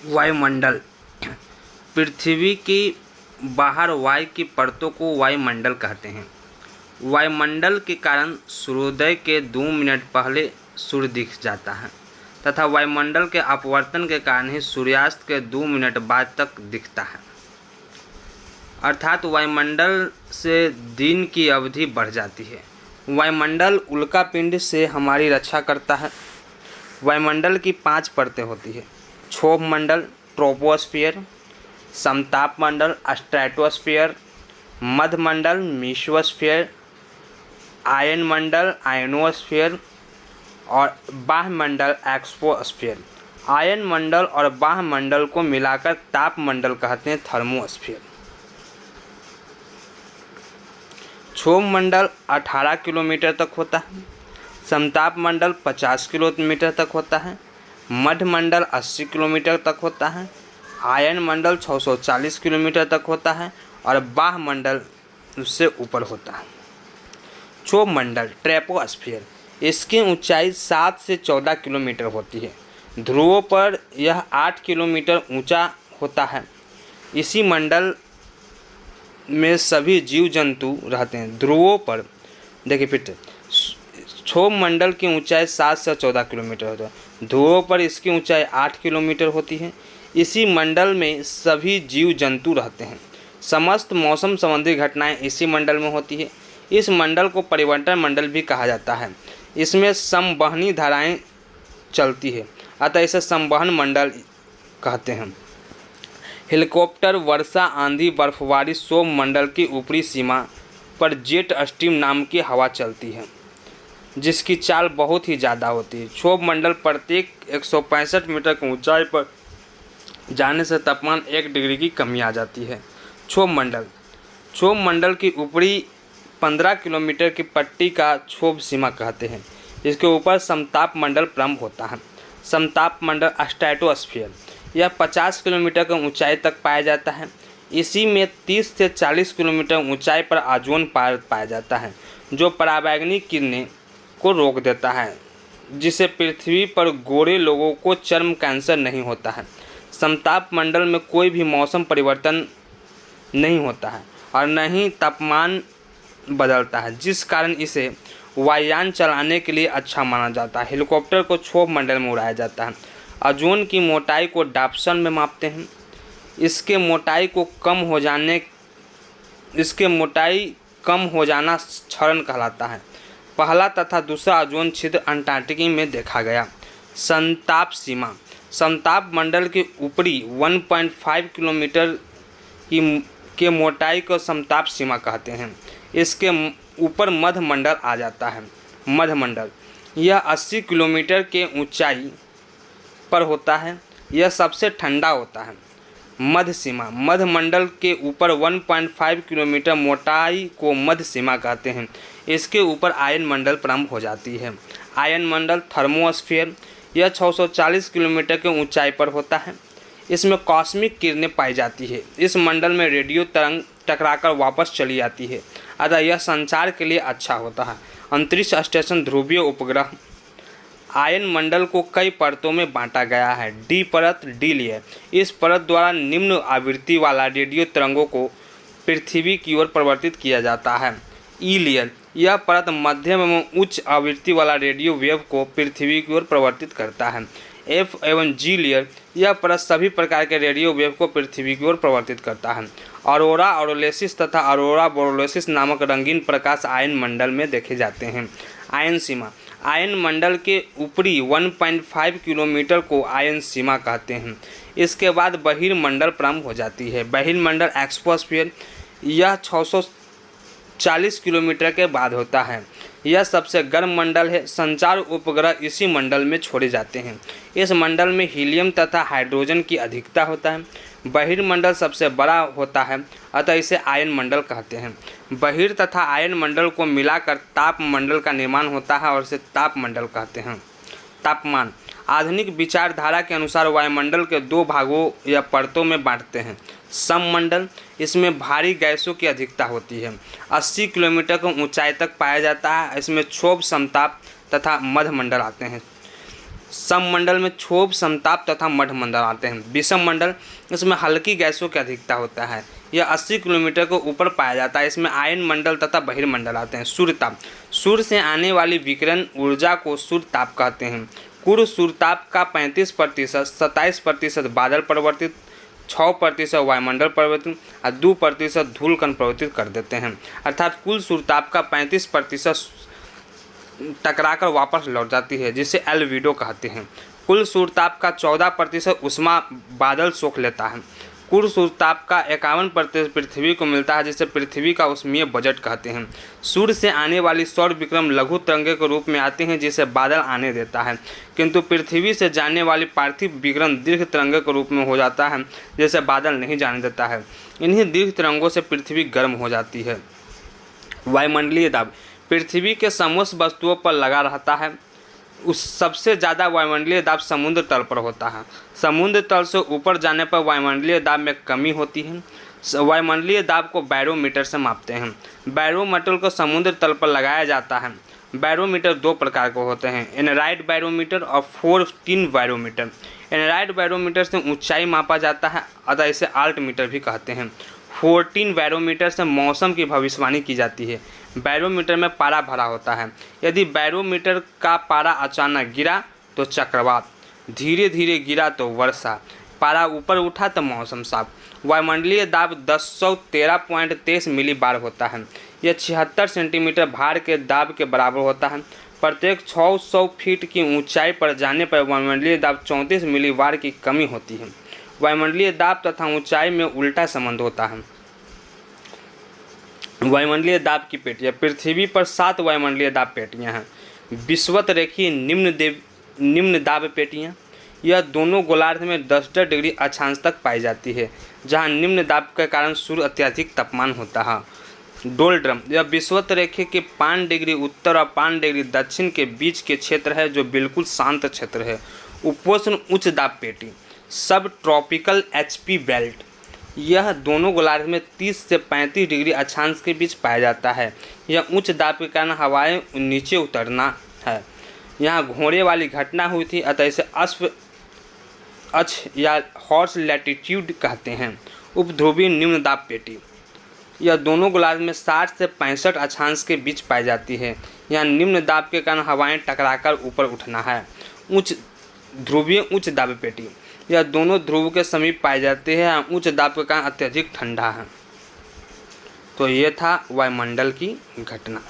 वायुमंडल पृथ्वी की बाहर वायु की परतों को वायुमंडल कहते हैं। वायुमंडल के कारण सूर्योदय के 2 मिनट पहले सूर्य दिख जाता है तथा वायुमंडल के अपवर्तन के कारण ही सूर्यास्त के 2 मिनट बाद तक दिखता है। अर्थात वायुमंडल से दिन की अवधि बढ़ जाती है। वायुमंडल उल्कापिंड से हमारी रक्षा करता है। वायुमंडल की 5 परतें होती है। क्षोभ मंडल ट्रोपोस्फियर, समताप मंडल स्ट्रेटोस्फियर, मध्य मंडल मीसोस्फियर, आयन मंडल आयनोस्फियर और बाह्य मंडल एक्सोस्फियर। आयन मंडल और बाह्य मंडल को मिलाकर ताप मंडल कहते हैं, थर्मोस्फियर। क्षोभ मंडल 18 किलोमीटर तक होता है। समताप मंडल 50 किलोमीटर तक होता है। मध्य मंडल 80 किलोमीटर तक होता है। आयन मंडल 640 किलोमीटर तक होता है और बाह्य मंडल उससे ऊपर होता है। क्षोभ मंडल ट्रोपोस्फियर, इसकी ऊंचाई 7 से 14 किलोमीटर होती है। ध्रुवों पर यह 8 किलोमीटर ऊंचा होता है। इसी मंडल में सभी जीव जंतु रहते हैं। ध्रुवों पर देखिए फिर क्षोभ मंडल की ऊंचाई 7 से 14 किलोमीटर होता है। ध्रुवों पर इसकी ऊंचाई 8 किलोमीटर होती है। इसी मंडल में सभी जीव जंतु रहते हैं। समस्त मौसम संबंधी घटनाएं इसी मंडल में होती है। इस मंडल को परिवर्तन मंडल भी कहा जाता है। इसमें संवहनी धाराएं चलती है, अतः इसे संवहन मंडल कहते हैं। हेलीकॉप्टर, वर्षा, आंधी, बर्फबारी क्षोभ मंडल की ऊपरी सीमा पर जेट स्ट्रीम नाम की हवा चलती है, जिसकी चाल बहुत ही ज़्यादा होती है। क्षोभ मंडल प्रत्येक 165 मीटर की ऊंचाई पर जाने से तापमान 1 डिग्री की कमी आ जाती है। क्षोभ मंडल की ऊपरी 15 किलोमीटर की पट्टी का क्षोभ सीमा कहते हैं। इसके ऊपर समताप मंडल प्रारंभ होता है। समताप मंडल स्ट्रेटोस्फियर, यह 50 किलोमीटर की ऊंचाई तक पाया जाता है। इसी में 30 से 40 किलोमीटर ऊंचाई पर ओजोन परत पाया जाता है, जो पराबैंगनी किरणें को रोक देता है, जिससे पृथ्वी पर गोरे लोगों को चर्म कैंसर नहीं होता है। समताप मंडल में कोई भी मौसम परिवर्तन नहीं होता है और न ही तापमान बदलता है, जिस कारण इसे वायुयान चलाने के लिए अच्छा माना जाता है। हेलीकॉप्टर को क्षोभ मंडल में उड़ाया जाता है। ओजोन की मोटाई को डाप्सन में मापते हैं। इसके मोटाई कम हो जाना क्षरण कहलाता है। पहला तथा दूसरा ओजोन छिद्र अंटार्कटिका में देखा गया। समताप सीमा, समताप मंडल के ऊपरी 1.5 किलोमीटर के मोटाई को समताप सीमा कहते हैं। इसके ऊपर मध्य मंडल आ जाता है। मध्य मंडल यह 80 किलोमीटर के ऊंचाई पर होता है। यह सबसे ठंडा होता है। मध्य सीमा, मध्य मंडल के ऊपर 1.5 किलोमीटर मोटाई को मध्य सीमा कहते हैं। इसके ऊपर आयन मंडल प्रारंभ हो जाती है। आयन मंडल थर्मोस्फियर, यह 640 किलोमीटर के ऊंचाई पर होता है। इसमें कॉस्मिक किरणें पाई जाती है। इस मंडल में रेडियो तरंग टकराकर वापस चली जाती है, अतः यह संचार के लिए अच्छा होता है। अंतरिक्ष स्टेशन, ध्रुवीय उपग्रह। आयन मंडल को कई परतों में बांटा गया है। डी परत, डी लेयर, इस परत द्वारा निम्न आवृत्ति वाला रेडियो तरंगों को पृथ्वी की ओर परिवर्तित किया जाता है। ई लेयर, यह परत मध्यम एवं उच्च आवृत्ति वाला रेडियो वेव को पृथ्वी की ओर परिवर्तित करता है। एफ एवं जी लेयर, यह परत सभी प्रकार के रेडियो वेव को पृथ्वी की ओर परिवर्तित करता है। ऑरोरा ऑरोलेसिस तथा ऑरोरा बोरोलेसिस नामक रंगीन प्रकाश आयन मंडल में देखे जाते हैं। आयन सीमा, आयन मंडल के ऊपरी 1.5 किलोमीटर को आयन सीमा कहते हैं। इसके बाद बहिर्मंडल प्रारंभ हो जाती है। बहिर्मंडल एक्सोस्फीयर, यह 640 किलोमीटर के बाद होता है। यह सबसे गर्म मंडल है। संचार उपग्रह इसी मंडल में छोड़े जाते हैं। इस मंडल में हीलियम तथा हाइड्रोजन की अधिकता होता है। बहिर्मंडल सबसे बड़ा होता है, अतः इसे आयन मंडल कहते हैं। बहिर तथा आयन मंडल को मिलाकर ताप मंडल का निर्माण होता है और इसे ताप मंडल कहते हैं। तापमान, आधुनिक विचारधारा के अनुसार वायुमंडल के 2 भागों या परतों में बांटते हैं। सममंडल, इसमें भारी गैसों की अधिकता होती है। 80 किलोमीटर की ऊंचाई तक पाया जाता है। इसमें क्षोभ, समताप तथा मध्य मंडल आते हैं। सममंडल में क्षोभ, समताप तथा मध्यमंडल आते हैं। विषम मंडल, इसमें हल्की गैसों की अधिकता होता है। यह 80 किलोमीटर को ऊपर पाया जाता है। इसमें आयन मंडल तथा बहिर्मंडल आते हैं। सूर्यताप, सूर्य से आने वाली विकिरण ऊर्जा को सूर्यताप कहते हैं। कुल सूर्यताप का 35%, 27% बादल परिवर्तित, 6% वायुमंडल परिवर्तित और 2% धूल कण परिवर्तित कर देते हैं। अर्थात कुल सूर्यताप का 35% टकराकर वापस लौट जाती है, जिसे एल्विडो कहते हैं। कुल सूर्यताप का 14% उष्मा बादल सोख लेता है। कुल सूर्यताप का 51% पृथ्वी को मिलता है, जिसे पृथ्वी का उष्मीय बजट कहते हैं। सूर्य से आने वाली सौर विकिरण लघु तरंगे के रूप में आती हैं, जिसे बादल आने देता है, किंतु पृथ्वी से जाने वाली पार्थिव विकिरण दीर्घ तरंगे के रूप में हो जाता है, जिसे बादल नहीं जाने देता है। इन्हीं दीर्घ तरंगों से पृथ्वी गर्म हो जाती है। वायुमंडलीय दाब, पृथ्वी के समोच्च वस्तुओं पर लगा रहता है। उस सबसे ज़्यादा वायुमंडलीय दाब समुद्र तल पर होता है। समुद्र तल से ऊपर जाने पर वायुमंडलीय दाब में कमी होती है। वायुमंडलीय दाब को बैरोमीटर से मापते हैं। बैरोमीटर को समुद्र तल पर लगाया जाता है। बैरोमीटर 2 प्रकार के होते हैं, एनराइड बैरोमीटर और 14 बैरोमीटर। एनराइड बैरोमीटर से ऊंचाई मापा जाता है, अतः इसे आल्टमीटर भी कहते हैं। 14 बैरोमीटर से मौसम की भविष्यवाणी की जाती है। बैरोमीटर में पारा भरा होता है। यदि बैरोमीटर का पारा अचानक गिरा तो चक्रवात, धीरे धीरे गिरा तो वर्षा, पारा ऊपर उठा तो मौसम साफ। वायुमंडलीय दाब 1013.23 मिलीबार होता है। यह 76 सेंटीमीटर भार के दाब के बराबर होता है। प्रत्येक 600 फीट की ऊंचाई पर जाने पर वायुमंडलीय दाब 34 मिलीबार की कमी होती है। वायुमंडलीय दाब तथा ऊंचाई में उल्टा संबंध होता है। वायुमंडलीय दाब की पेटियाँ, पृथ्वी पर 7 वायुमंडलीय दाब पेटियाँ हैं। विषुवत रेखीय निम्न दाब पेटियाँ, यह दोनों गोलार्ध में 10 डिग्री अक्षांश तक पाई जाती है, जहाँ निम्न दाब के कारण सूर्य अत्यधिक तापमान होता है। डोलड्रम, यह विषुवत रेखा के 5 डिग्री उत्तर और 5 डिग्री दक्षिण के बीच के क्षेत्र है, जो बिल्कुल शांत क्षेत्र है। उपोष्ण उच्च दाब पेटी, सब ट्रॉपिकल HP बेल्ट, यह दोनों गोलार्ध में 30 से 35 डिग्री अक्षांश के बीच पाया जाता है। यह उच्च दाब के कारण हवाएं नीचे उतरना है। यहाँ घोड़े वाली घटना हुई थी, अतः इसे अश्व अक्ष या हॉर्स लैटिट्यूड कहते हैं। उपध्रुवीय निम्न दाब पेटी, यह दोनों गोलार्ध में 60 से 65 अक्षांश के बीच पाई जाती है। यहाँ निम्न दाब के कारण हवाएं टकराकर ऊपर उठना है। उच्च ध्रुवीय उच्च दाब पेटी, यह दोनों ध्रुव के समीप पाए जाते हैं। उच्च दाब के कारण अत्यधिक ठंडा है। तो ये था वायुमंडल की घटना।